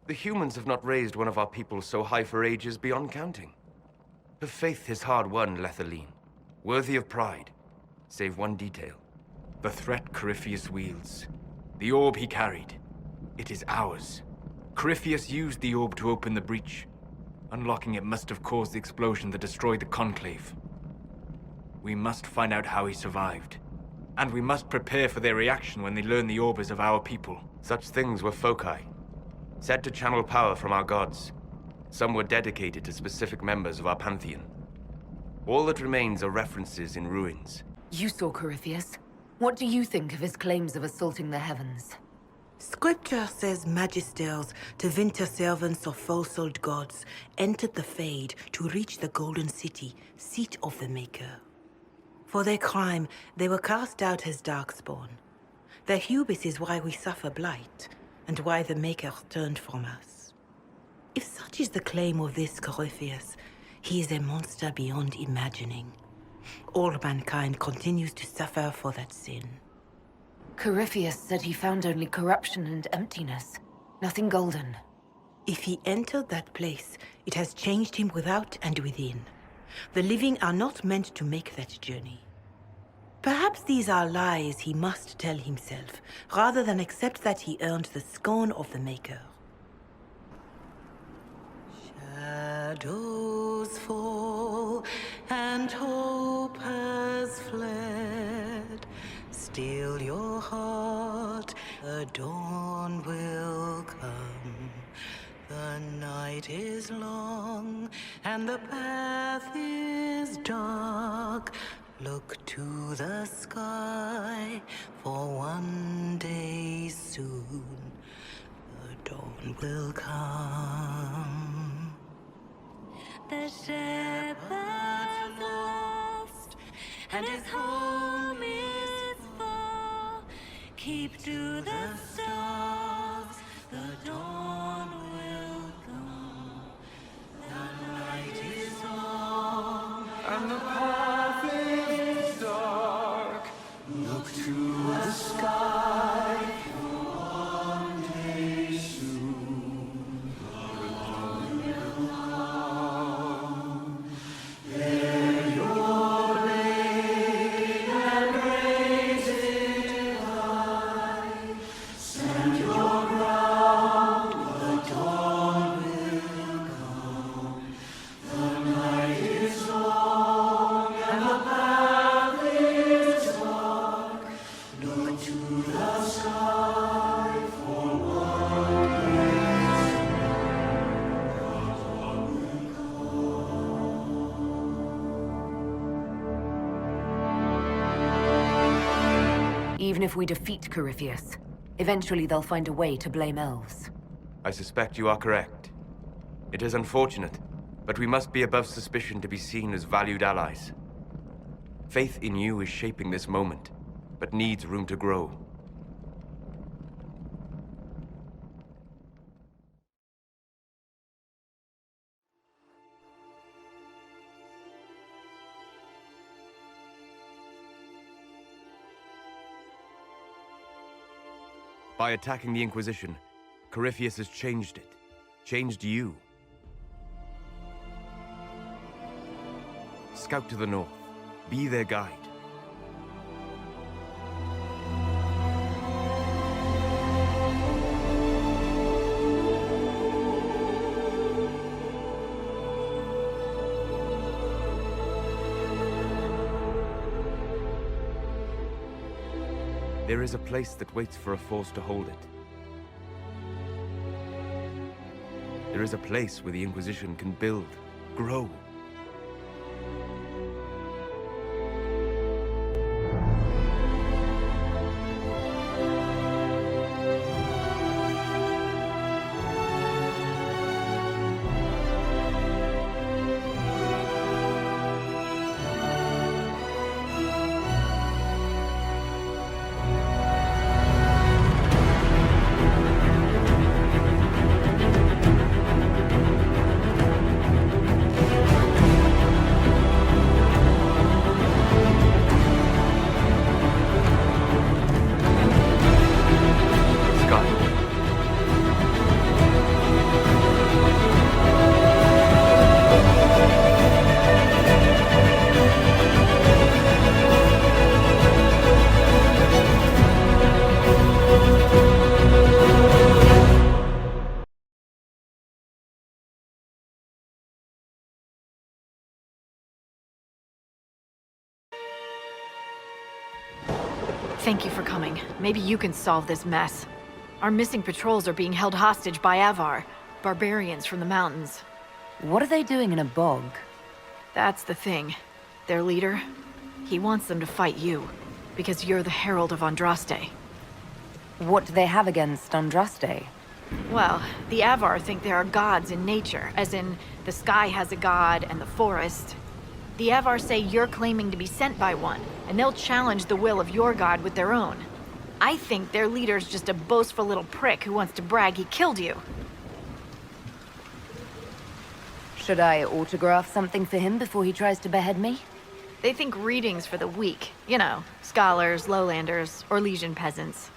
The humans have not raised one of our people so high for ages beyond counting. Her faith is hard-won, Lethaline. Worthy of pride, save one detail. The threat Corypheus wields. The orb he carried. It is ours. Corypheus used the orb to open the breach. Unlocking it must have caused the explosion that destroyed the Conclave. We must find out how he survived. And we must prepare for their reaction when they learn the orb is of our people. Such things were foci, said to channel power from our gods. Some were dedicated to specific members of our pantheon. All that remains are references in ruins. You saw Corypheus. What do you think of his claims of assaulting the heavens? Scripture says magisters, divinter servants of false-souled gods, entered the Fade to reach the Golden City, seat of the Maker. For their crime, they were cast out as Darkspawn. Their hubris is why we suffer blight, and why the Maker turned from us. If such is the claim of this Corypheus, he is a monster beyond imagining. All mankind continues to suffer for that sin. Corypheus said he found only corruption and emptiness. Nothing golden. If he entered that place, it has changed him without and within. The living are not meant to make that journey. Perhaps these are lies he must tell himself, rather than accept that he earned the scorn of the Maker. Shadows fall, and hope has fled. Still your heart, the dawn will come. The night is long, and the path is dark. Look to the sky, for one day soon, the dawn will come. The shepherd lost, and his home is far. Keep to the stars, the dawn will come. The night is long, and the path is dark. Look to the sky, for one day soon, the dawn will come. Bear your blade and raise it high. Stand your ground, the dawn will come. The night is long, and the path is dark. Look to the sky, for one day soon, the dawn will come. Even if we defeat Corypheus, eventually they'll find a way to blame elves. I suspect you are correct. It is unfortunate, but we must be above suspicion to be seen as valued allies. Faith in you is shaping this moment, but needs room to grow. By attacking the Inquisition, Corypheus has changed it. Changed you. Scout to the north. Be their guide. There is a place that waits for a force to hold it. There is a place where the Inquisition can build, grow. Thank you for coming. Maybe you can solve this mess. Our missing patrols are being held hostage by Avar, barbarians from the mountains. What are they doing in a bog? That's the thing. Their leader, he wants them to fight you, because you're the Herald of Andraste. What do they have against Andraste? Well, the Avar think there are gods in nature, as in, the sky has a god and the forest. The Avar say you're claiming to be sent by one, and they'll challenge the will of your god with their own. I think their leader's just a boastful little prick who wants to brag he killed you. Should I autograph something for him before he tries to behead me? They think readings for the weak. You know, scholars, lowlanders, or Legion peasants.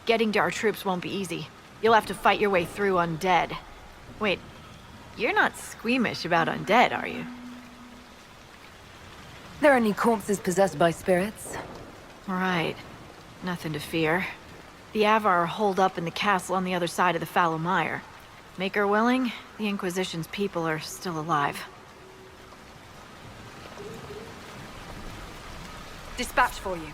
Getting to our troops won't be easy. You'll have to fight your way through undead. Wait, you're not squeamish about undead, are you? There are any corpses possessed by spirits? Right. Nothing to fear. The Avar are holed up in the castle on the other side of the fallow mire. Make her willing, the Inquisition's people are still alive. Dispatch for you.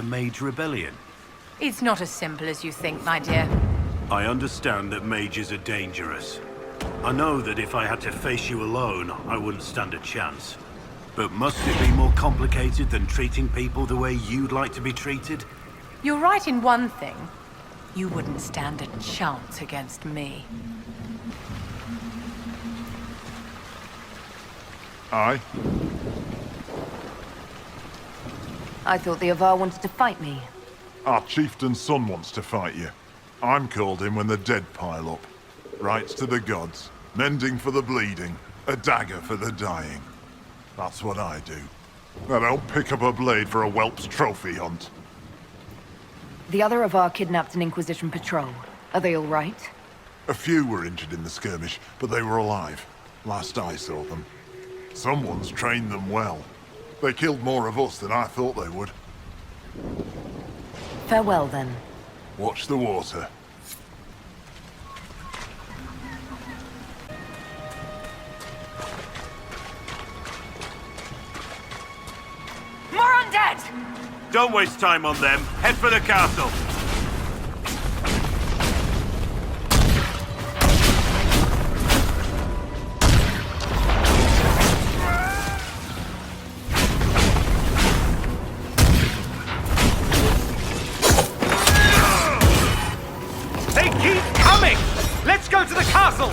Mage rebellion. It's not as simple as you think, my dear. I understand that mages are dangerous. I know that if I had to face you alone, I wouldn't stand a chance. But must it be more complicated than treating people the way you'd like to be treated? You're right in one thing. You wouldn't stand a chance against me. Aye. I thought the Avar wanted to fight me. Our chieftain's son wants to fight you. I'm called in when the dead pile up. Rights to the gods, mending for the bleeding, a dagger for the dying. That's what I do. I don't pick up a blade for a whelp's trophy hunt. The other Avar kidnapped an Inquisition patrol. Are they all right? A few were injured in the skirmish, but they were alive. Last I saw them. Someone's trained them well. They killed more of us than I thought they would. Farewell, then. Watch the water. More undead! Don't waste time on them. Head for the castle. Let's go to the castle!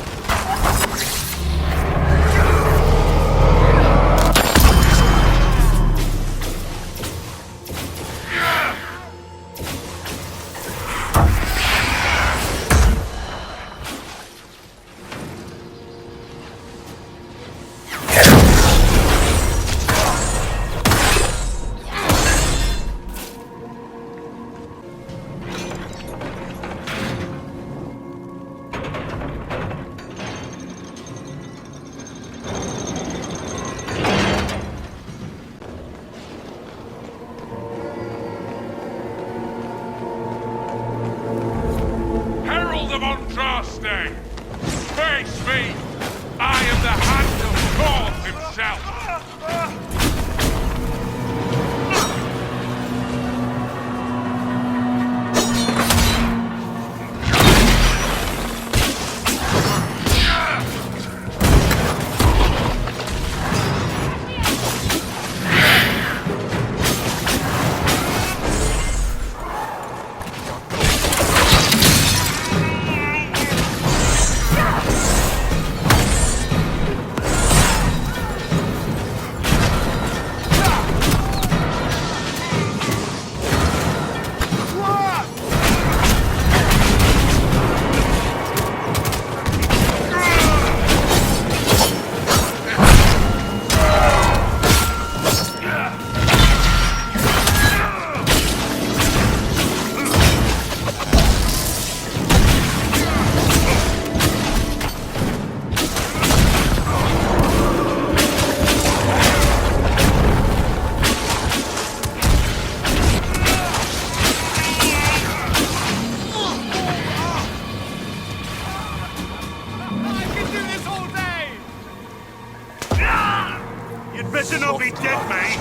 Better not be dead, mate!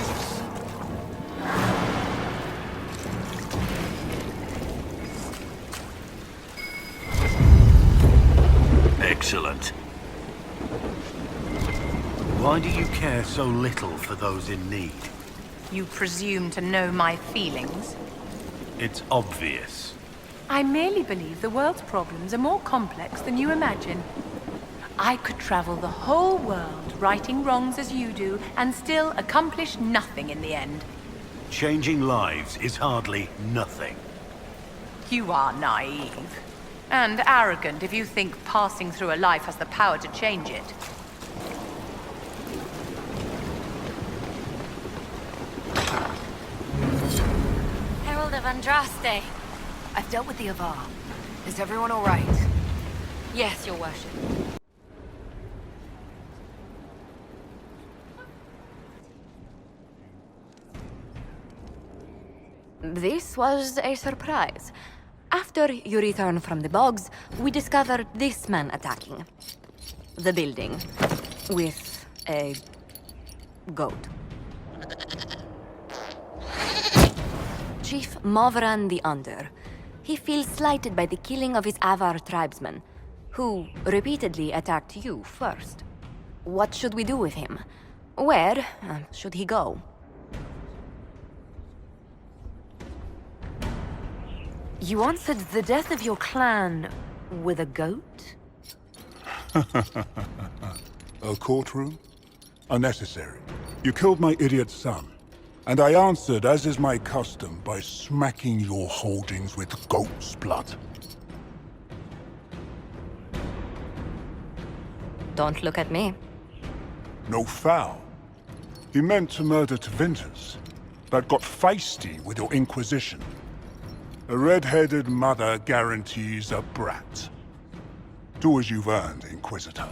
Excellent. Why do you care so little for those in need? You presume to know my feelings? It's obvious. I merely believe the world's problems are more complex than you imagine. I could travel the whole world, righting wrongs as you do, and still accomplish nothing in the end. Changing lives is hardly nothing. You are naive. And arrogant if you think passing through a life has the power to change it. Herald of Andraste. I've dealt with the Avar. Is everyone all right? Yes, your worship. This was a surprise. After you return from the bogs, we discovered this man attacking the building with a goat. Chief Movran the Under. He feels slighted by the killing of his Avar tribesmen, who repeatedly attacked you first. What should we do with him? Where should he go? You answered the death of your clan with a goat? A courtroom? Unnecessary. You killed my idiot son, and I answered, as is my custom, by smacking your holdings with goat's blood. Don't look at me. No foul. He meant to murder Tevinters, but got feisty with your Inquisition. A red-headed mother guarantees a brat. Do as you've earned, Inquisitor.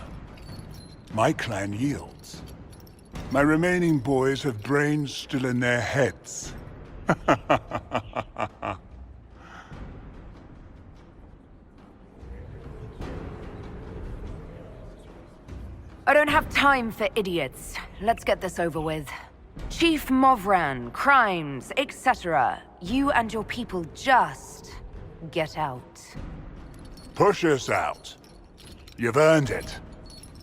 My clan yields. My remaining boys have brains still in their heads. I don't have time for idiots. Let's get this over with. Chief Movran, crimes, etc. You and your people just get out. Push us out. You've earned it.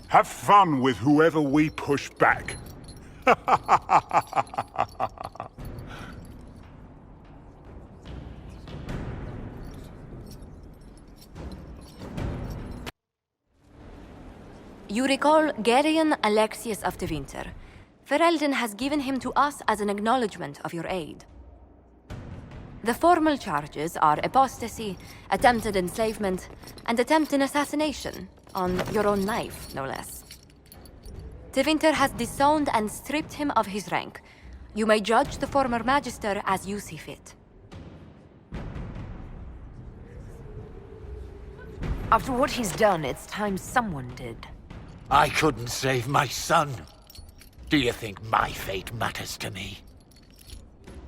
Have fun with whoever we push back. You recall Gerion Alexius of Tevinter. Ferelden has given him to us as an acknowledgement of your aid. The formal charges are apostasy, attempted enslavement, and attempted assassination, on your own life, no less. Tevinter has disowned and stripped him of his rank. You may judge the former Magister as you see fit. After what he's done, it's time someone did. I couldn't save my son. Do you think my fate matters to me?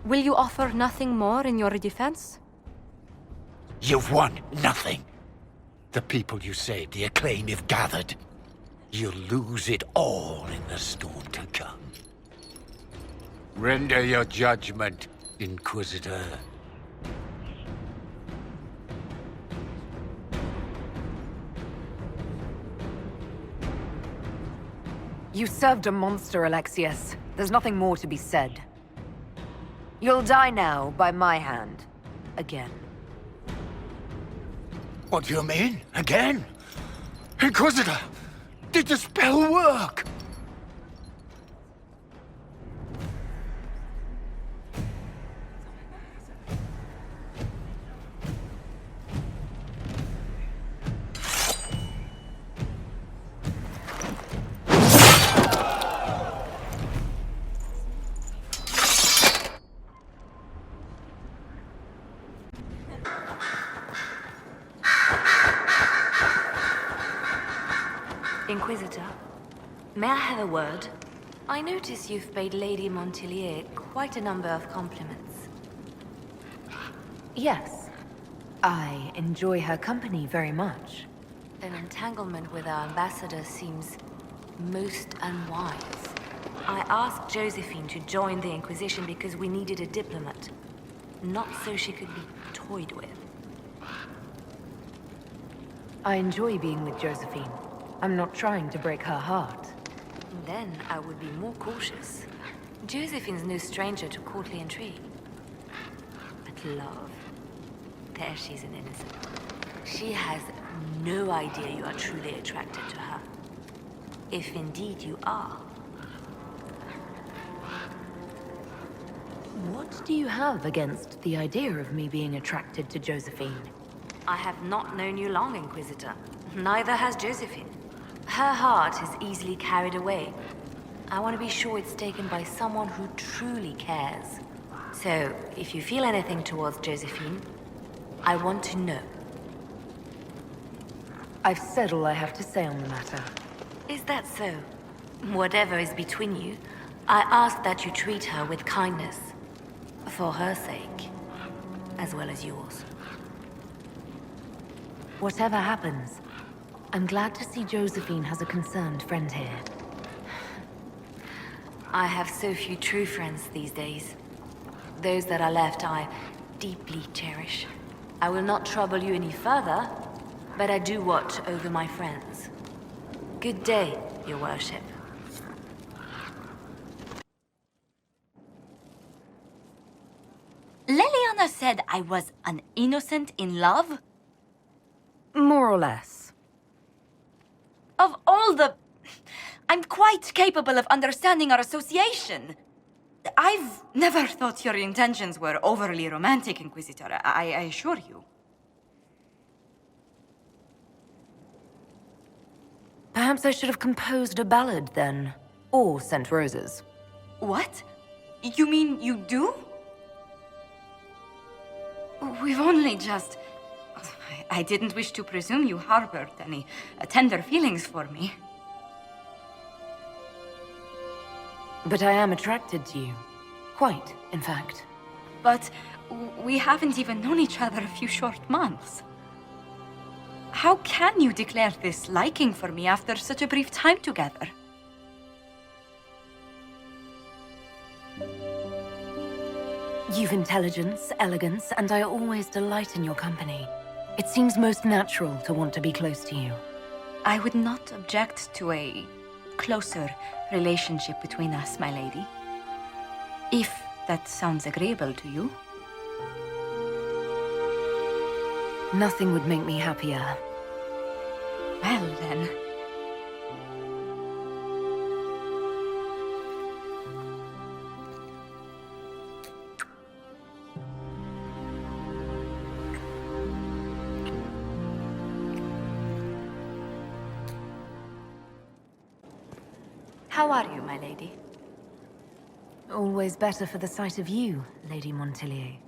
Will you offer nothing more in your defense? You've won nothing. The people you saved, the acclaim you've gathered. You'll lose it all in the storm to come. Render your judgment, Inquisitor. You served a monster, Alexius. There's nothing more to be said. You'll die now, by my hand. Again. What do you mean? Again? Inquisitor! Did the spell work? Inquisitor, may I have a word? I notice you've paid Lady Montelier quite a number of compliments. Yes. I enjoy her company very much. An entanglement with our ambassador seems most unwise. I asked Josephine to join the Inquisition because we needed a diplomat, not so she could be toyed with. I enjoy being with Josephine. I'm not trying to break her heart. Then I would be more cautious. Josephine's no stranger to courtly intrigue. But love, there she's an innocent. She has no idea you are truly attracted to her. If indeed you are. What do you have against the idea of me being attracted to Josephine? I have not known you long, Inquisitor. Neither has Josephine. Her heart is easily carried away. I want to be sure it's taken by someone who truly cares. So, if you feel anything towards Josephine, I want to know. I've said all I have to say on the matter. Is that so? Whatever is between you, I ask that you treat her with kindness. For her sake, as well as yours. Whatever happens, I'm glad to see Josephine has a concerned friend here. I have so few true friends these days. Those that are left I deeply cherish. I will not trouble you any further, but I do watch over my friends. Good day, your worship. Leliana said I was an innocent in love? More or less. Of all the... I'm quite capable of understanding our association. I've never thought your intentions were overly romantic, Inquisitor, I assure you. Perhaps I should have composed a ballad then. Or sent roses. What? You mean you do? We've only just... I didn't wish to presume you harbored any tender feelings for me. But I am attracted to you. Quite, in fact. But we haven't even known each other a few short months. How can you declare this liking for me after such a brief time together? You've intelligence, elegance, and I always delight in your company. It seems most natural to want to be close to you. I would not object to a closer relationship between us, my lady. If that sounds agreeable to you. Nothing would make me happier. Well, then. How are you, my lady? Always better for the sight of you, Lady Montilyet.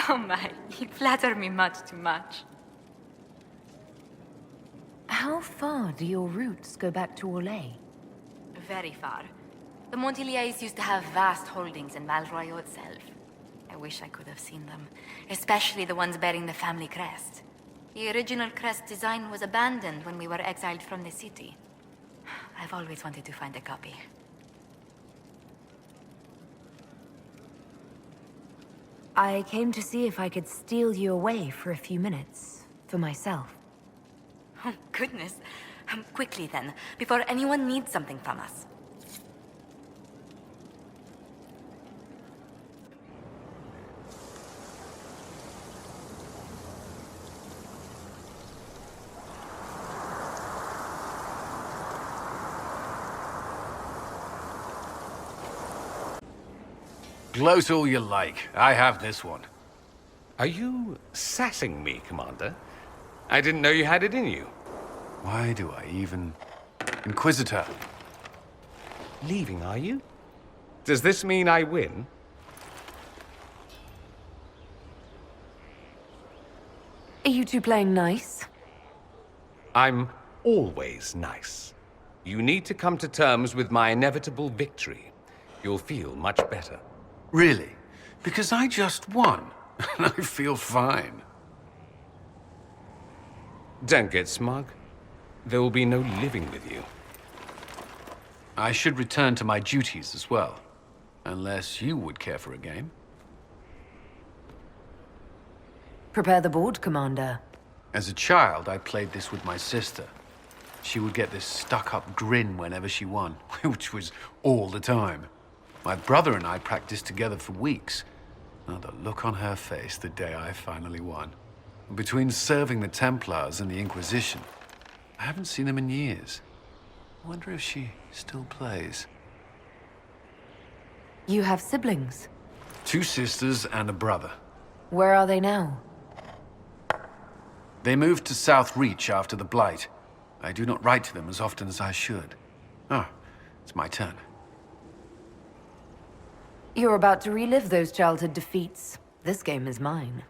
Oh my, you flatter me much too much. How far do your roots go back to Orlais? Very far. The Montilyets used to have vast holdings in Malroyo itself. I wish I could have seen them, especially the ones bearing the family crest. The original crest design was abandoned when we were exiled from the city. I've always wanted to find a copy. I came to see if I could steal you away for a few minutes, for myself. Oh, goodness. Quickly then, before anyone needs something from us. Gloat all you like. I have this one. Are you sassing me, Commander? I didn't know you had it in you. Why do I even... Inquisitor. Leaving, are you? Does this mean I win? Are you two playing nice? I'm always nice. You need to come to terms with my inevitable victory. You'll feel much better. Really? Because I just won, and I feel fine. Don't get smug. There will be no living with you. I should return to my duties as well. Unless you would care for a game. Prepare the board, Commander. As a child, I played this with my sister. She would get this stuck-up grin whenever she won, which was all the time. My brother and I practiced together for weeks. Oh, the look on her face the day I finally won. Between serving the Templars and the Inquisition, I haven't seen them in years. I wonder if she still plays. You have siblings? 2 sisters and a brother. Where are they now? They moved to South Reach after the Blight. I do not write to them as often as I should. Ah, it's my turn. You're about to relive those childhood defeats. This game is mine.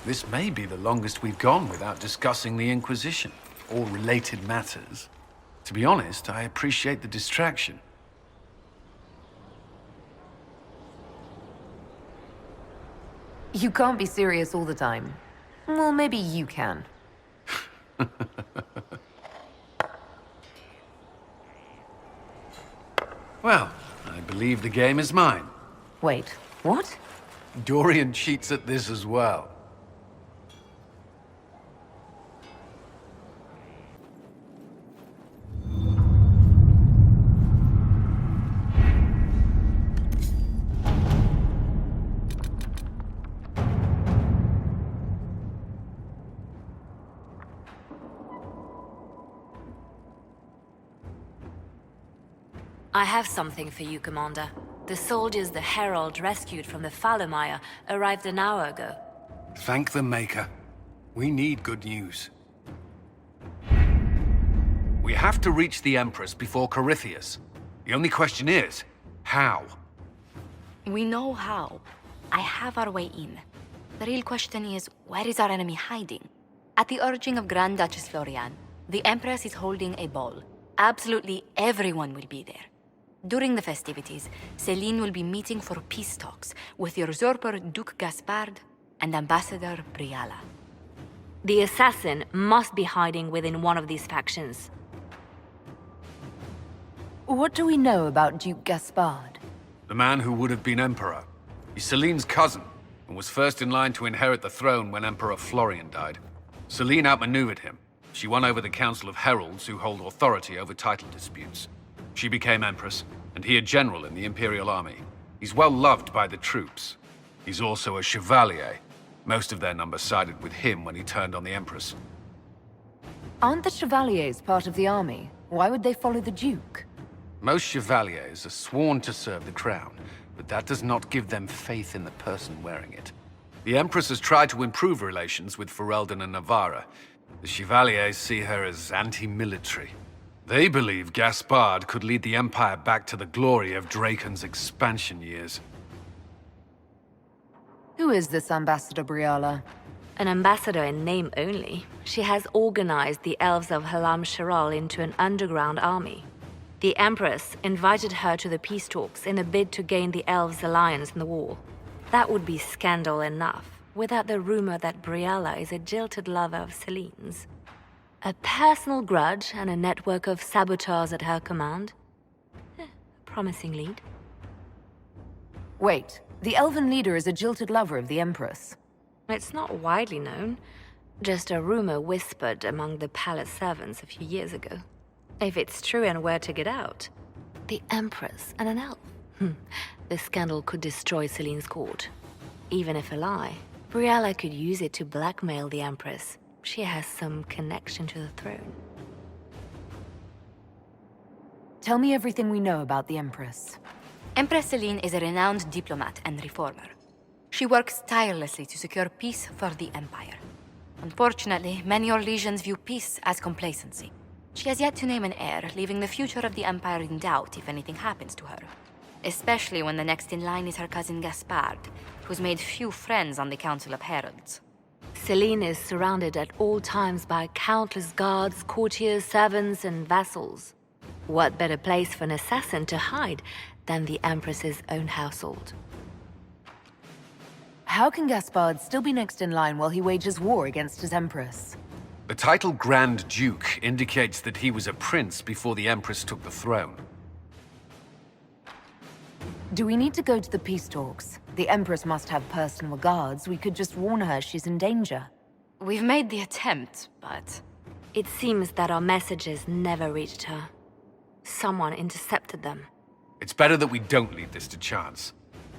This may be the longest we've gone without discussing the Inquisition, or related matters. To be honest, I appreciate the distraction. You can't be serious all the time. Well, maybe you can. Well, I believe the game is mine. Wait, what? Dorian cheats at this as well. I have something for you, Commander. The soldiers the Herald rescued from the Fallermire arrived an hour ago. Thank the Maker. We need good news. We have to reach the Empress before Corypheus. The only question is, how? We know how. I have our way in. The real question is, where is our enemy hiding? At the urging of Grand Duchess Florian, the Empress is holding a ball. Absolutely everyone will be there. During the festivities, Céline will be meeting for peace talks with usurper Duke Gaspard and Ambassador Briala. The assassin must be hiding within one of these factions. What do we know about Duke Gaspard? The man who would have been Emperor. He's Céline's cousin, and was first in line to inherit the throne when Emperor Florian died. Céline outmaneuvered him. She won over the Council of Heralds, who hold authority over title disputes. She became Empress, and he a general in the Imperial Army. He's well loved by the troops. He's also a chevalier. Most of their number sided with him when he turned on the Empress. Aren't the Chevaliers part of the army? Why would they follow the Duke? Most chevaliers are sworn to serve the crown, but that does not give them faith in the person wearing it. The Empress has tried to improve relations with Ferelden and Navarra. The chevaliers see her as anti-military. They believe Gaspard could lead the Empire back to the glory of Draken's expansion years. Who is this Ambassador Briala? An ambassador in name only. She has organized the elves of Halam Sharal into an underground army. The Empress invited her to the peace talks in a bid to gain the elves' alliance in the war. That would be scandal enough, without the rumor that Briala is a jilted lover of Celine's. A personal grudge and a network of saboteurs at her command. Promising lead. Wait, the elven leader is a jilted lover of the Empress. It's not widely known. Just a rumor whispered among the palace servants a few years ago. If it's true and were to get out, the Empress and an elf. The scandal could destroy Celine's court. Even if a lie, Briala could use it to blackmail the Empress. She has some connection to the throne. Tell me everything we know about the Empress. Empress Céline is a renowned diplomat and reformer. She works tirelessly to secure peace for the Empire. Unfortunately, many Orlesians view peace as complacency. She has yet to name an heir, leaving the future of the Empire in doubt if anything happens to her. Especially when the next in line is her cousin Gaspard, who's made few friends on the Council of Heralds. Céline is surrounded at all times by countless guards, courtiers, servants, and vassals. What better place for an assassin to hide than the Empress's own household? How can Gaspard still be next in line while he wages war against his Empress? The title Grand Duke indicates that he was a prince before the Empress took the throne. Do we need to go to the peace talks? The Empress must have personal guards. We could just warn her she's in danger. We've made the attempt, but it seems that our messages never reached her. Someone intercepted them. It's better that we don't leave this to chance.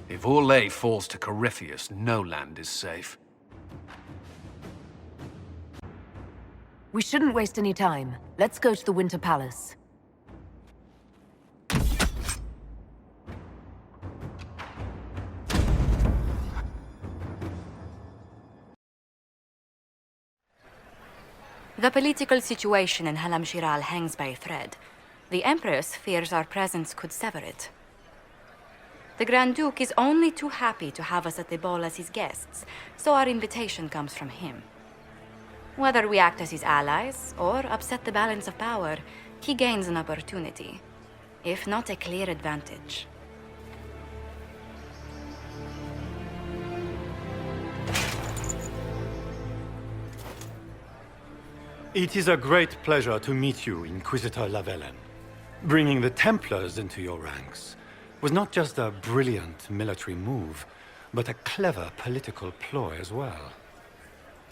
If Orlais falls to Corypheus, no land is safe. We shouldn't waste any time. Let's go to the Winter Palace. The political situation in Halam Shiral hangs by a thread. The Empress fears our presence could sever it. The Grand Duke is only too happy to have us at the ball as his guests, so our invitation comes from him. Whether we act as his allies or upset the balance of power, he gains an opportunity, if not a clear advantage. It is a great pleasure to meet you, Inquisitor Lavellen. Bringing the Templars into your ranks was not just a brilliant military move, but a clever political ploy as well.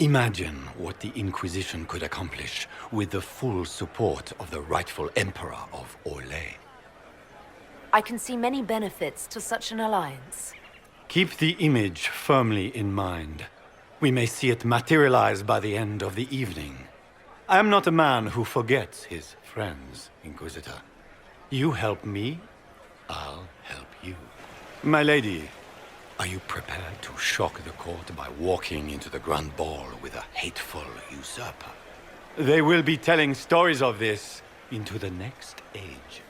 Imagine what the Inquisition could accomplish with the full support of the rightful Emperor of Orlais. I can see many benefits to such an alliance. Keep the image firmly in mind. We may see it materialize by the end of the evening. I am not a man who forgets his friends, Inquisitor. You help me, I'll help you. My lady, are you prepared to shock the court by walking into the Grand Ball with a hateful usurper? They will be telling stories of this into the next age.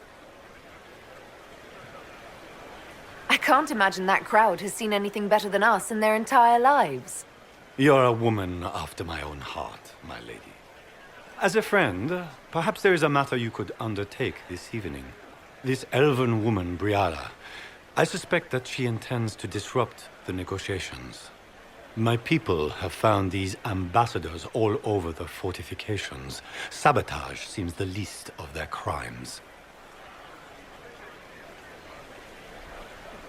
I can't imagine that crowd has seen anything better than us in their entire lives. You're a woman after my own heart, my lady. As a friend, perhaps there is a matter you could undertake this evening. This elven woman, Briala, I suspect that she intends to disrupt the negotiations. My people have found these ambassadors all over the fortifications. Sabotage seems the least of their crimes.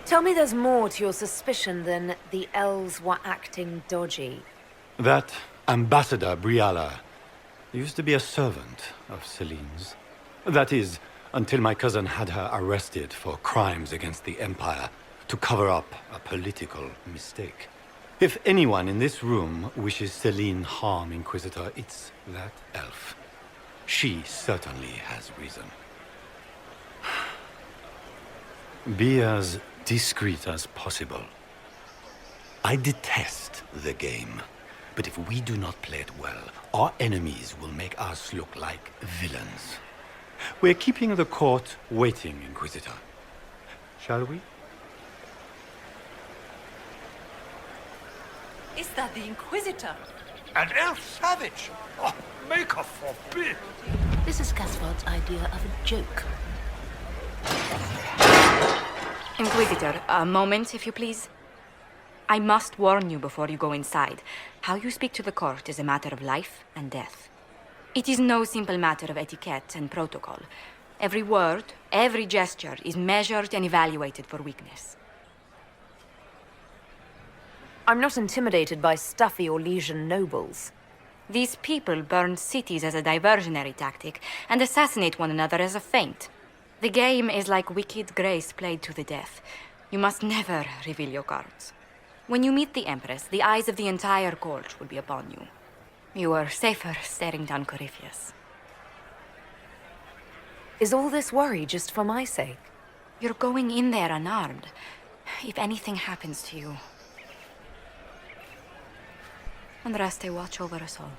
Tell me there's more to your suspicion than the elves were acting dodgy. That ambassador, Briala, used to be a servant of Celine's. That is, until my cousin had her arrested for crimes against the Empire to cover up a political mistake. If anyone in this room wishes Celine harm, Inquisitor, it's that elf. She certainly has reason. Be as discreet as possible. I detest the game, but if we do not play it well, our enemies will make us look like villains. We're keeping the court waiting, Inquisitor. Shall we? Is that the Inquisitor? An elf savage! Oh, Maker forbid! This is Casford's idea of a joke. Inquisitor, a moment, if you please. I must warn you before you go inside. How you speak to the court is a matter of life and death. It is no simple matter of etiquette and protocol. Every word, every gesture is measured and evaluated for weakness. I'm not intimidated by stuffy Orlesian nobles. These people burn cities as a diversionary tactic and assassinate one another as a feint. The game is like wicked grace played to the death. You must never reveal your cards. When you meet the Empress, the eyes of the entire court will be upon you. You are safer staring down Corypheus. Is all this worry just for my sake? You're going in there unarmed. If anything happens to you... Andraste, watch over us all.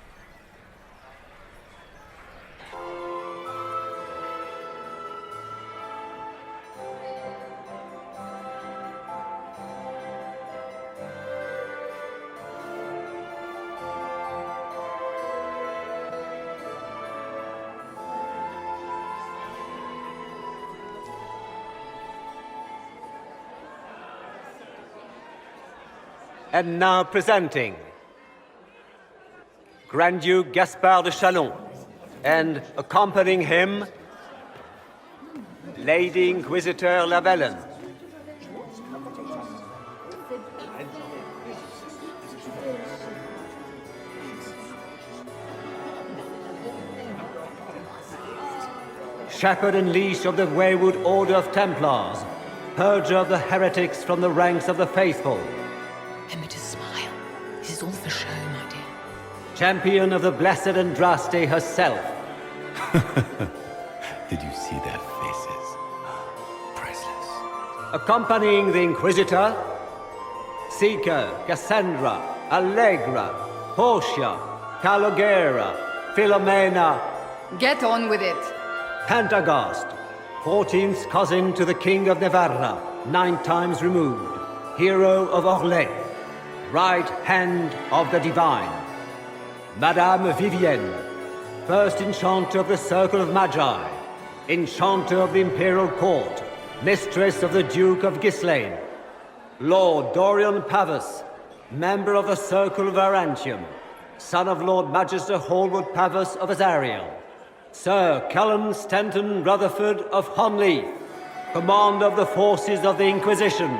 And now presenting Grand Duke Gaspard de Chalon, and accompanying him, Lady Inquisitor Lavellen. Shepherd and leash of the Wayward Order of Templars, purger of the heretics from the ranks of the faithful. Empress, smile. This is all for show, my dear. Champion of the Blessed Andraste herself. Did you see their faces? Priceless. Accompanying the Inquisitor, Seeker, Cassandra, Allegra, Portia, Calogera, Philomena. Get on with it. Pantagast, 14th cousin to the King of Navarra, 9 times removed, hero of Orlais, right hand of the Divine. Madame Vivienne, first enchanter of the Circle of Magi, enchanter of the Imperial Court, mistress of the Duke of Ghislaine. Lord Dorian Pavus, member of the Circle of Arantium, son of Lord Magister Hallward Pavus of Azariel. Sir Callum Stanton Rutherford of Honleith, commander of the forces of the Inquisition,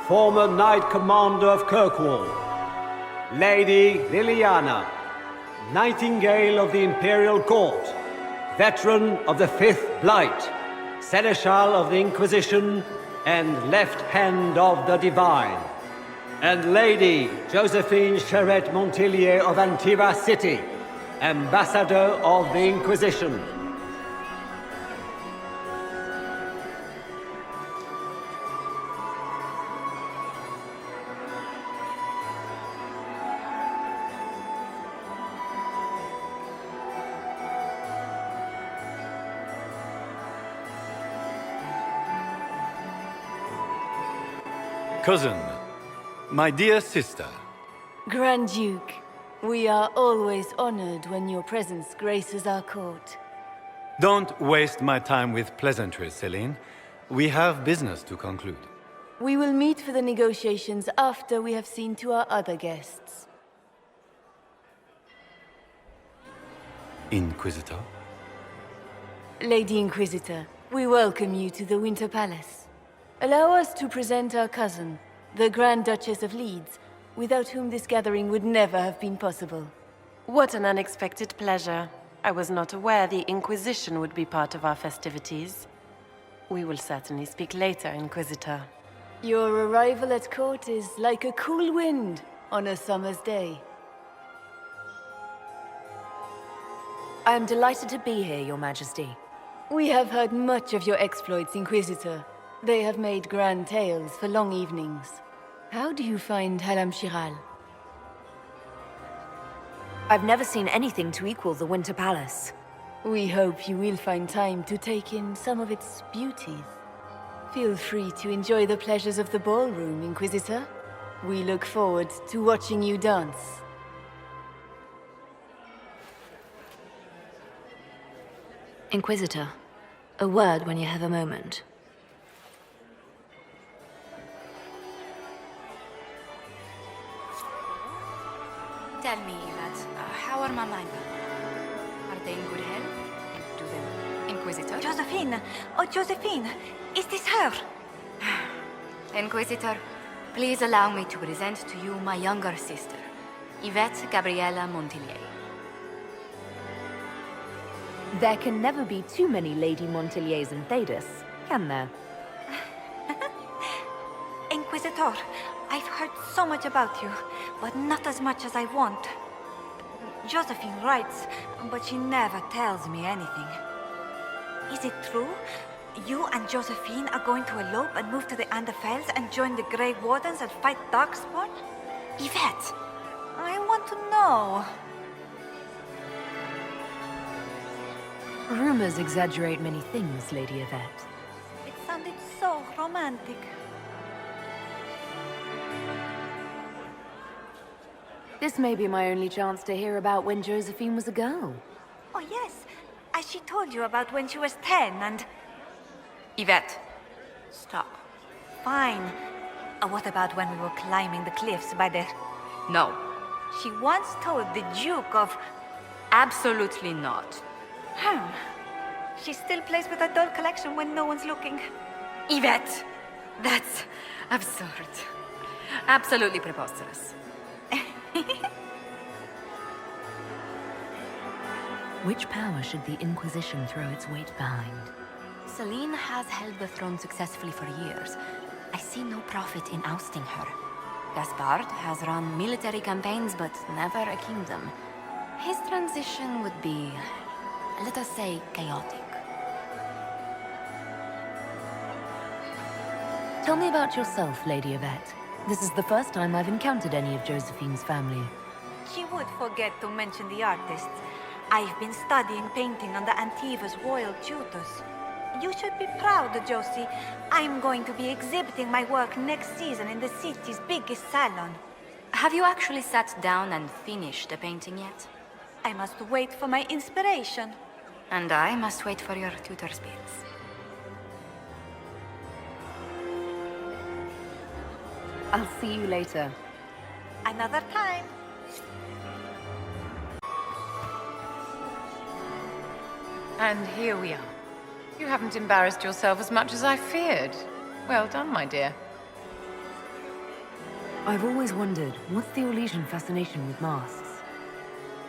former Knight Commander of Kirkwall. Lady Liliana, Nightingale of the Imperial Court, veteran of the Fifth Blight, Seneschal of the Inquisition, and left hand of the Divine. And Lady Josephine Charette Montillier of Antiva City, Ambassador of the Inquisition. Cousin, my dear sister. Grand Duke, we are always honored when your presence graces our court. Don't waste my time with pleasantries, Celine. We have business to conclude. We will meet for the negotiations after we have seen to our other guests. Inquisitor? Lady Inquisitor, we welcome you to the Winter Palace. Allow us to present our cousin, the Grand Duchess of Leeds, without whom this gathering would never have been possible. What an unexpected pleasure. I was not aware the Inquisition would be part of our festivities. We will certainly speak later, Inquisitor. Your arrival at court is like a cool wind on a summer's day. I am delighted to be here, Your Majesty. We have heard much of your exploits, Inquisitor. They have made grand tales for long evenings. How do you find Haram Shiral? I've never seen anything to equal the Winter Palace. We hope you will find time to take in some of its beauties. Feel free to enjoy the pleasures of the ballroom, Inquisitor. We look forward to watching you dance. Inquisitor, a word when you have a moment. Tell me, lads, how are my men? Are they in good health? Do them, Inquisitor? Josephine! Oh, Josephine! Is this her? Inquisitor, please allow me to present to you my younger sister, Yvette Gabriella Montillier. There can never be too many Lady Montilliers in Thedas, can there? Inquisitor, I've heard so much about you, but not as much as I want. Josephine writes, but she never tells me anything. Is it true? You and Josephine are going to elope and move to the Anderfels and join the Grey Wardens and fight Darkspawn? Yvette, I want to know. Rumors exaggerate many things, Lady Yvette. It sounded so romantic. This may be my only chance to hear about when Josephine was a girl. Oh yes, as she told you about when she was 10 and... Yvette, stop. Fine. What about when we were climbing the cliffs by the... No. She once told the Duke of... Absolutely not. She still plays with her doll collection when no one's looking. Yvette, that's absurd. Absolutely preposterous. Which power should the Inquisition throw its weight behind? Celine has held the throne successfully for years. I see no profit in ousting her. Gaspard has run military campaigns, but never a kingdom. His transition would be, let us say, chaotic. Tell me about yourself, Lady Yvette. This is the first time I've encountered any of Josephine's family. She would forget to mention the artists. I've been studying painting under Antiva's royal tutors. You should be proud, Josie. I'm going to be exhibiting my work next season in the city's biggest salon. Have you actually sat down and finished the painting yet? I must wait for my inspiration. And I must wait for your tutor's bills. I'll see you later. Another time. And here we are. You haven't embarrassed yourself as much as I feared. Well done, my dear. I've always wondered, what's the Orlesian fascination with masks?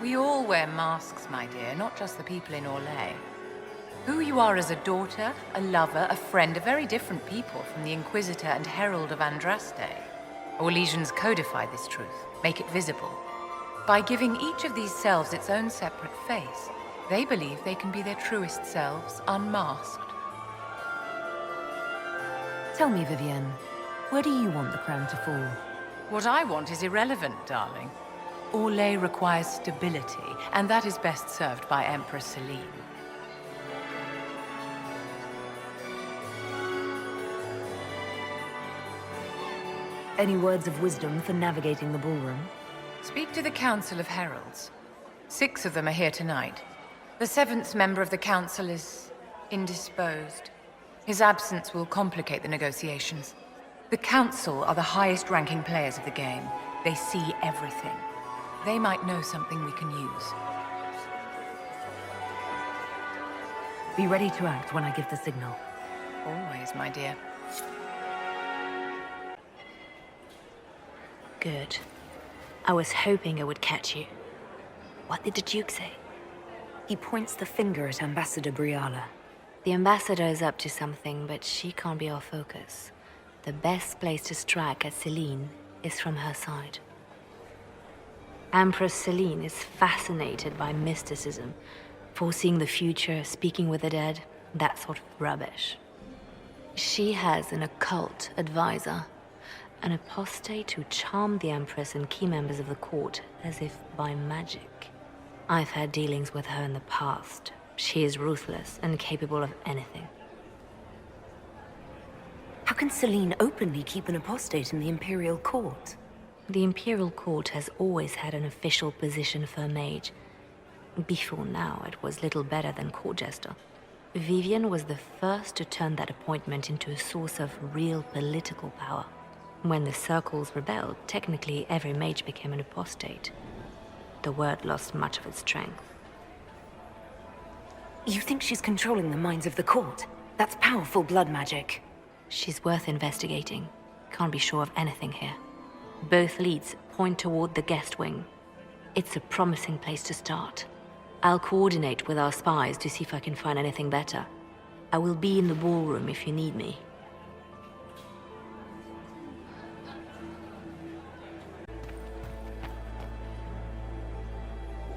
We all wear masks, my dear, not just the people in Orlais. Who you are as a daughter, a lover, a friend, are very different people from the Inquisitor and Herald of Andraste. Orlesians codify this truth, make it visible. By giving each of these selves its own separate face, they believe they can be their truest selves, unmasked. Tell me, Vivienne, where do you want the crown to fall? What I want is irrelevant, darling. Orlais requires stability, and that is best served by Empress Celine. Any words of wisdom for navigating the ballroom? Speak to the Council of Heralds. 6 of them are here tonight. The 7th member of the Council is indisposed. His absence will complicate the negotiations. The Council are the highest-ranking players of the game. They see everything. They might know something we can use. Be ready to act when I give the signal. Always, my dear. Good. I was hoping I would catch you. What did the Duke say? He points the finger at Ambassador Briala. The ambassador is up to something, but she can't be our focus. The best place to strike at Celine is from her side. Empress Celine is fascinated by mysticism, foreseeing the future, speaking with the dead, that sort of rubbish. She has an occult advisor, an apostate who charmed the Empress and key members of the court as if by magic. I've had dealings with her in the past. She is ruthless and capable of anything. How can Celine openly keep an apostate in the Imperial Court? The Imperial Court has always had an official position for a mage. Before now, it was little better than court jester. Vivienne was the first to turn that appointment into a source of real political power. When the circles rebelled, technically every mage became an apostate. The word lost much of its strength. You think she's controlling the minds of the court? That's powerful blood magic. She's worth investigating. Can't be sure of anything here. Both leads point toward the guest wing. It's a promising place to start. I'll coordinate with our spies to see if I can find anything better. I will be in the ballroom if you need me.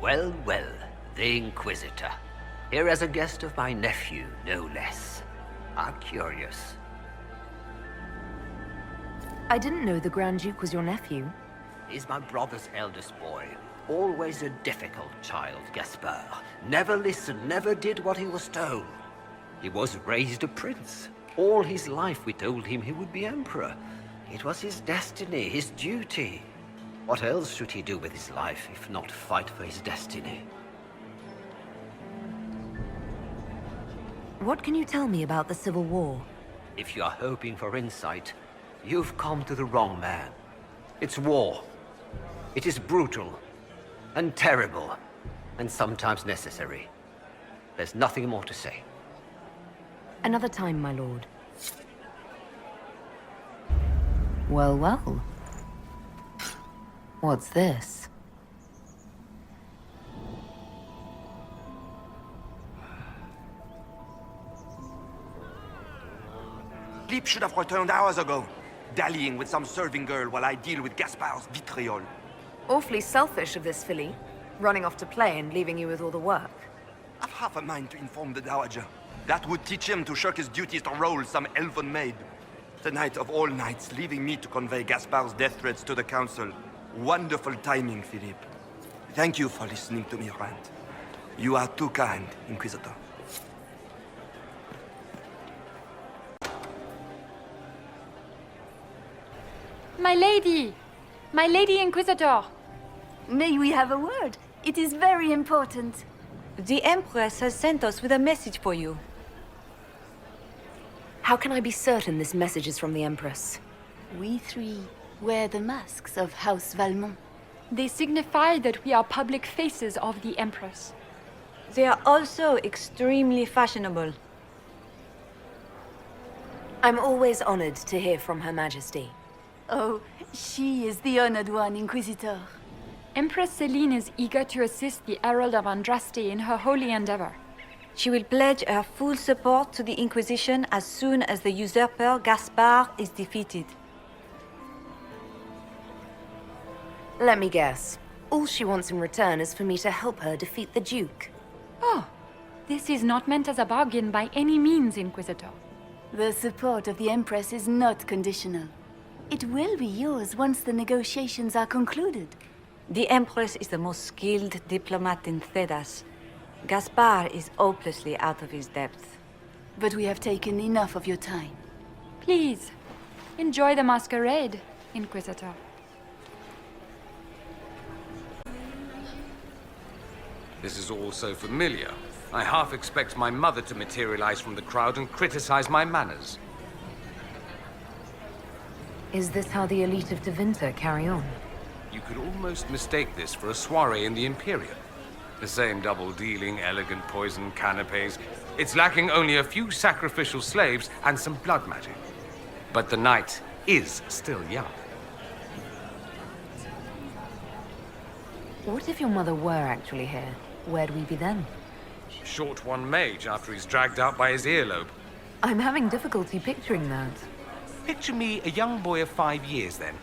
Well, well, the Inquisitor. Here as a guest of my nephew, no less. How curious. I didn't know the Grand Duke was your nephew. He's my brother's eldest boy. Always a difficult child, Gaspard. Never listened, never did what he was told. He was raised a prince. All his life we told him he would be emperor. It was his destiny, his duty. What else should he do with his life if not fight for his destiny? What can you tell me about the Civil War? If you are hoping for insight, you've come to the wrong man. It's war. It is brutal, and terrible, and sometimes necessary. There's nothing more to say. Another time, my lord. Well, well. What's this? Philippe should have returned hours ago, dallying with some serving girl while I deal with Gaspard's vitriol. Awfully selfish of this filly, running off to play and leaving you with all the work. I've half a mind to inform the Dowager. That would teach him to shirk his duties to roll some elven maid. Tonight of all nights, leaving me to convey Gaspard's death threats to the Council. Wonderful timing, Philippe. Thank you for listening to me rant. You are too kind, Inquisitor. My lady! My lady Inquisitor! May we have a word? It is very important. The Empress has sent us with a message for you. How can I be certain this message is from the Empress? We three wear the masks of House Valmont. They signify that we are public faces of the Empress. They are also extremely fashionable. I'm always honored to hear from Her Majesty. Oh, she is the honored one, Inquisitor. Empress Celine is eager to assist the Herald of Andraste in her holy endeavor. She will pledge her full support to the Inquisition as soon as the usurper Gaspard is defeated. Let me guess. All she wants in return is for me to help her defeat the Duke. Oh, this is not meant as a bargain by any means, Inquisitor. The support of the Empress is not conditional. It will be yours once the negotiations are concluded. The Empress is the most skilled diplomat in Thedas. Gaspard is hopelessly out of his depth. But we have taken enough of your time. Please, enjoy the masquerade, Inquisitor. This is all so familiar. I half expect my mother to materialize from the crowd and criticize my manners. Is this how the elite of Tevinter carry on? You could almost mistake this for a soiree in the Imperium. The same double-dealing, elegant poison canapes. It's lacking only a few sacrificial slaves and some blood magic. But the night is still young. What if your mother were actually here? Where'd we be then? Short one mage after he's dragged out by his earlobe. I'm having difficulty picturing that. Picture me a young boy of 5 years, then.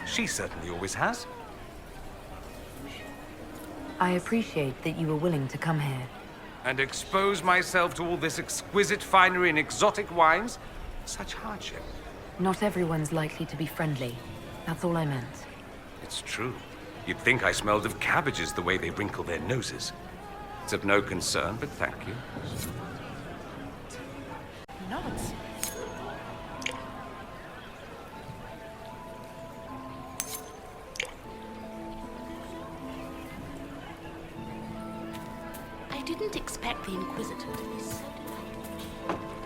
She certainly always has. I appreciate that you were willing to come here. And expose myself to all this exquisite finery and exotic wines? Such hardship. Not everyone's likely to be friendly. That's all I meant. It's true. You'd think I smelled of cabbages the way they wrinkle their noses. It's of no concern, but thank you. Nuts. I didn't expect the Inquisitor to be so delightful.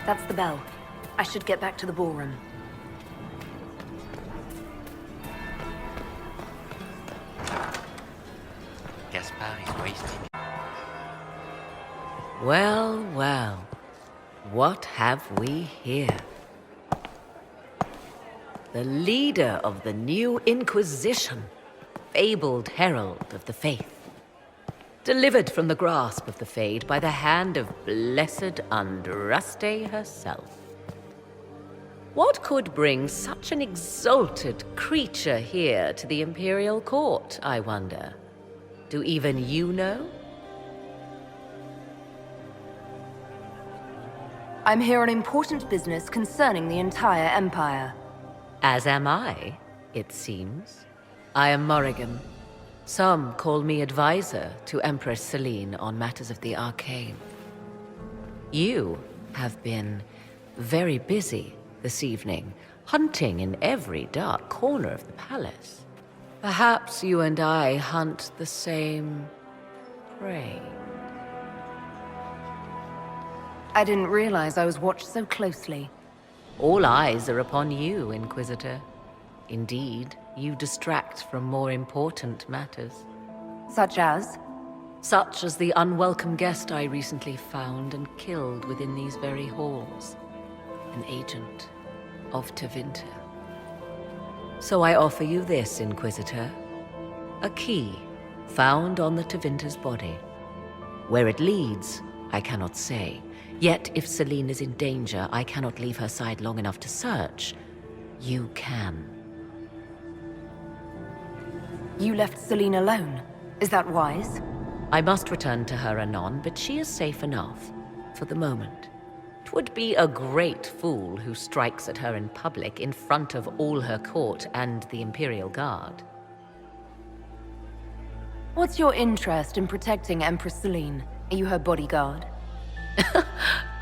That's the bell. I should get back to the ballroom. Gaspard is wasting. Well, well. What have we here? The leader of the new Inquisition. fabled herald of the faith. Delivered from the grasp of the Fade by the hand of blessed Andraste herself. What could bring such an exalted creature here to the Imperial Court, I wonder? Do even you know? I'm here on important business concerning the entire Empire. As am I, it seems. I am Morrigan. Some call me advisor to Empress Celine on matters of the arcane. You have been very busy this evening, hunting in every dark corner of the palace. Perhaps you and I hunt the same prey. I didn't realize I was watched so closely. All eyes are upon you, Inquisitor. Indeed, you distract from more important matters. Such as? Such as the unwelcome guest I recently found and killed within these very halls. An agent of Tevinter. So I offer you this, Inquisitor. A key found on the Tevinter's body. Where it leads, I cannot say. Yet, if Celine is in danger, I cannot leave her side long enough to search. You can. You left Celine alone. Is that wise? I must return to her anon, but she is safe enough, for the moment. 'Twould be a great fool who strikes at her in public in front of all her court and the Imperial Guard. What's your interest in protecting Empress Celine? Are you her bodyguard?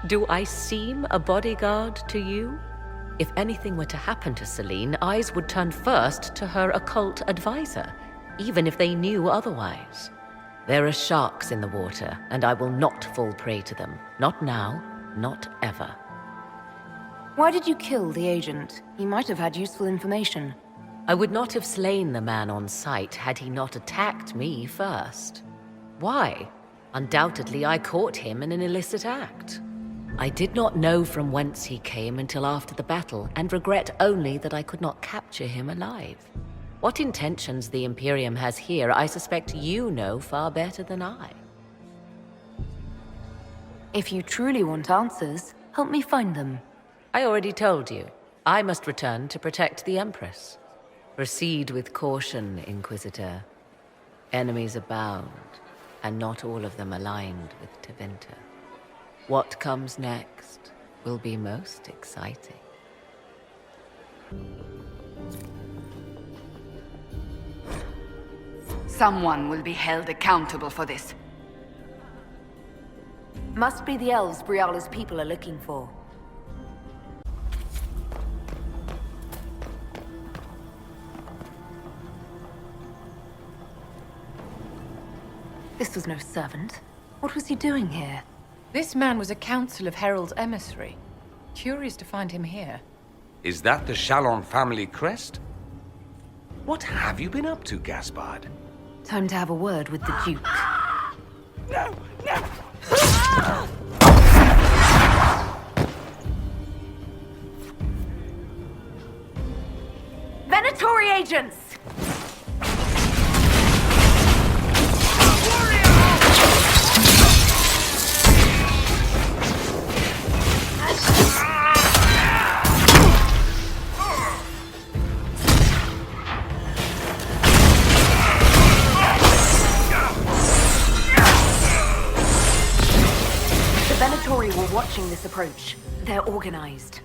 Do I seem a bodyguard to you? If anything were to happen to Celine, eyes would turn first to her occult advisor, even if they knew otherwise. There are sharks in the water, and I will not fall prey to them. Not now, not ever. Why did you kill the agent? He might have had useful information. I would not have slain the man on sight had he not attacked me first. Why? Undoubtedly, I caught him in an illicit act. I did not know from whence he came until after the battle, and regret only that I could not capture him alive. What intentions the Imperium has here, I suspect you know far better than I. If you truly want answers, help me find them. I already told you. I must return to protect the Empress. Proceed with caution, Inquisitor. Enemies abound, and not all of them aligned with Tevinter. What comes next will be most exciting. Someone will be held accountable for this. Must be the elves Briala's people are looking for. This was no servant. What was he doing here? This man was a council of Herald's emissary. Curious to find him here. Is that the Chalon family crest? What have you been up to, Gaspard? Time to have a word with the Duke. No! No! Venatori agents! Venatori were watching this approach. They're organized.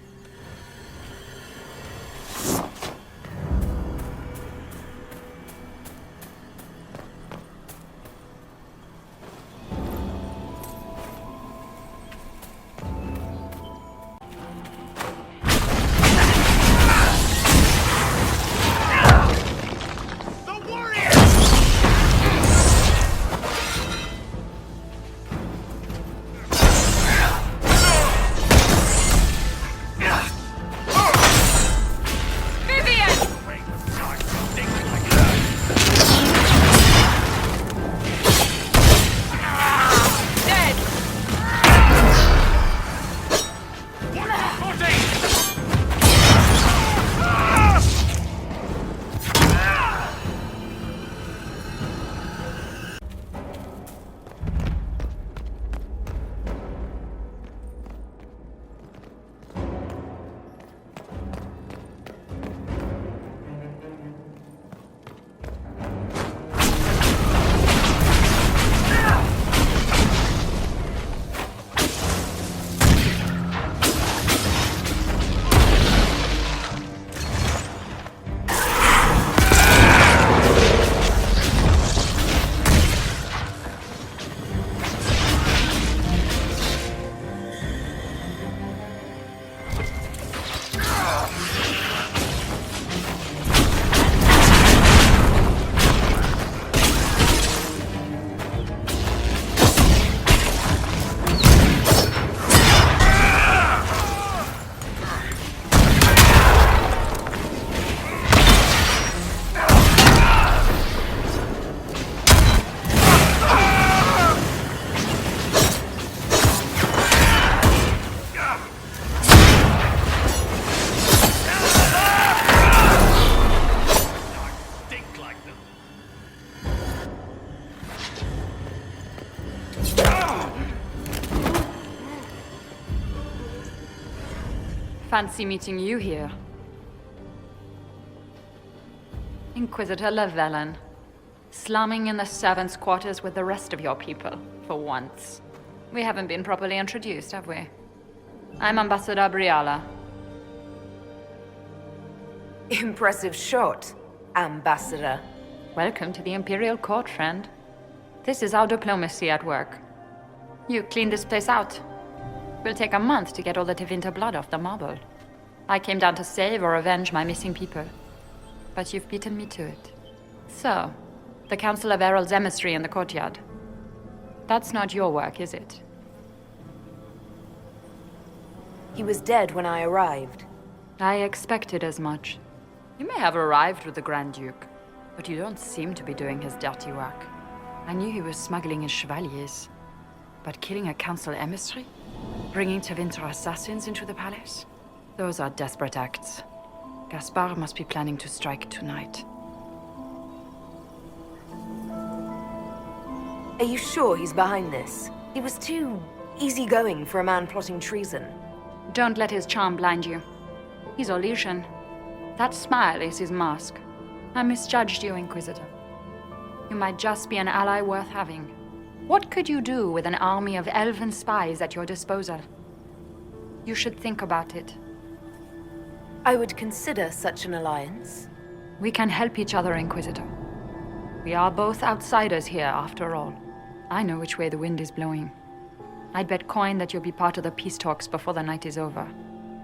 Fancy meeting you here. Inquisitor Llewellyn. Slumming in the servants' quarters with the rest of your people, for once. We haven't been properly introduced, have we? I'm Ambassador Briala. Impressive shot, Ambassador. Welcome to the Imperial Court, friend. This is our diplomacy at work. You cleaned this place out. Will take a month to get all the Tevinter blood off the marble. I came down to save or avenge my missing people. But you've beaten me to it. So, the Council of Herald's emissary in the courtyard. That's not your work, is it? He was dead when I arrived. I expected as much. You may have arrived with the Grand Duke, but you don't seem to be doing his dirty work. I knew he was smuggling his chevaliers. But killing a council emissary? Bringing Tevinter assassins into the palace? Those are desperate acts. Gaspard must be planning to strike tonight. Are you sure he's behind this? He was too easygoing for a man plotting treason. Don't let his charm blind you. He's Orlesian. That smile is his mask. I misjudged you, Inquisitor. You might just be an ally worth having. What could you do with an army of elven spies at your disposal? You should think about it. I would consider such an alliance. We can help each other, Inquisitor. We are both outsiders here, after all. I know which way the wind is blowing. I'd bet coin that you'll be part of the peace talks before the night is over.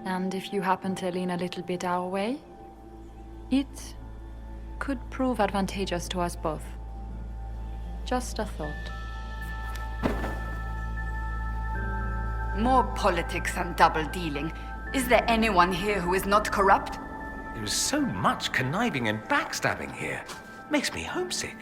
And if you happen to lean a little bit our way, it could prove advantageous to us both. Just a thought. More politics and double-dealing. Is there anyone here who is not corrupt? There is so much conniving and backstabbing here. Makes me homesick.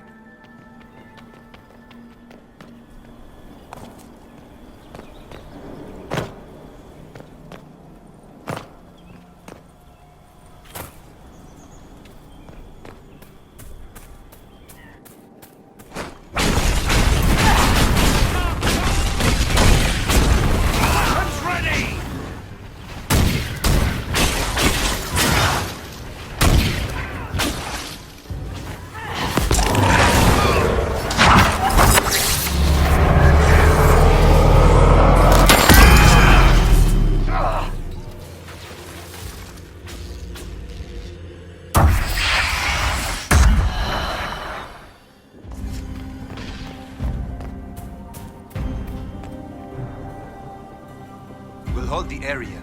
Hold the area.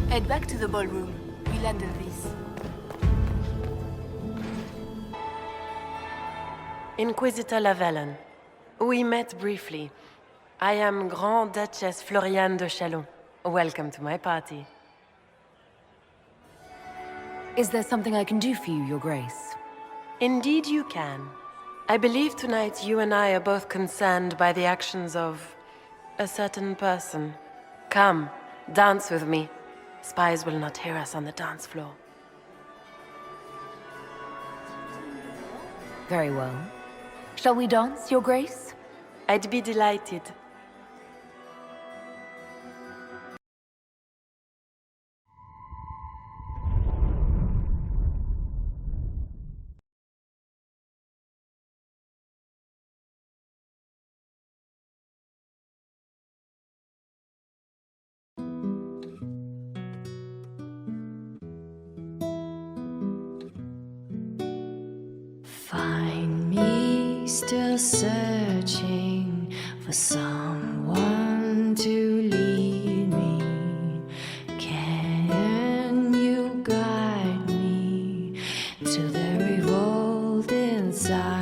Head back to the ballroom. We'll handle this. Inquisitor Llewellyn. We met briefly. I am Grand Duchess Floriane de Chalon. Welcome to my party. Is there something I can do for you, Your Grace? Indeed you can. I believe tonight you and I are both concerned by the actions of a certain person. Come, dance with me. Spies will not hear us on the dance floor. Very well. Shall we dance, Your Grace? I'd be delighted. Find me still searching for someone to lead me. Can you guide me to the revolt inside?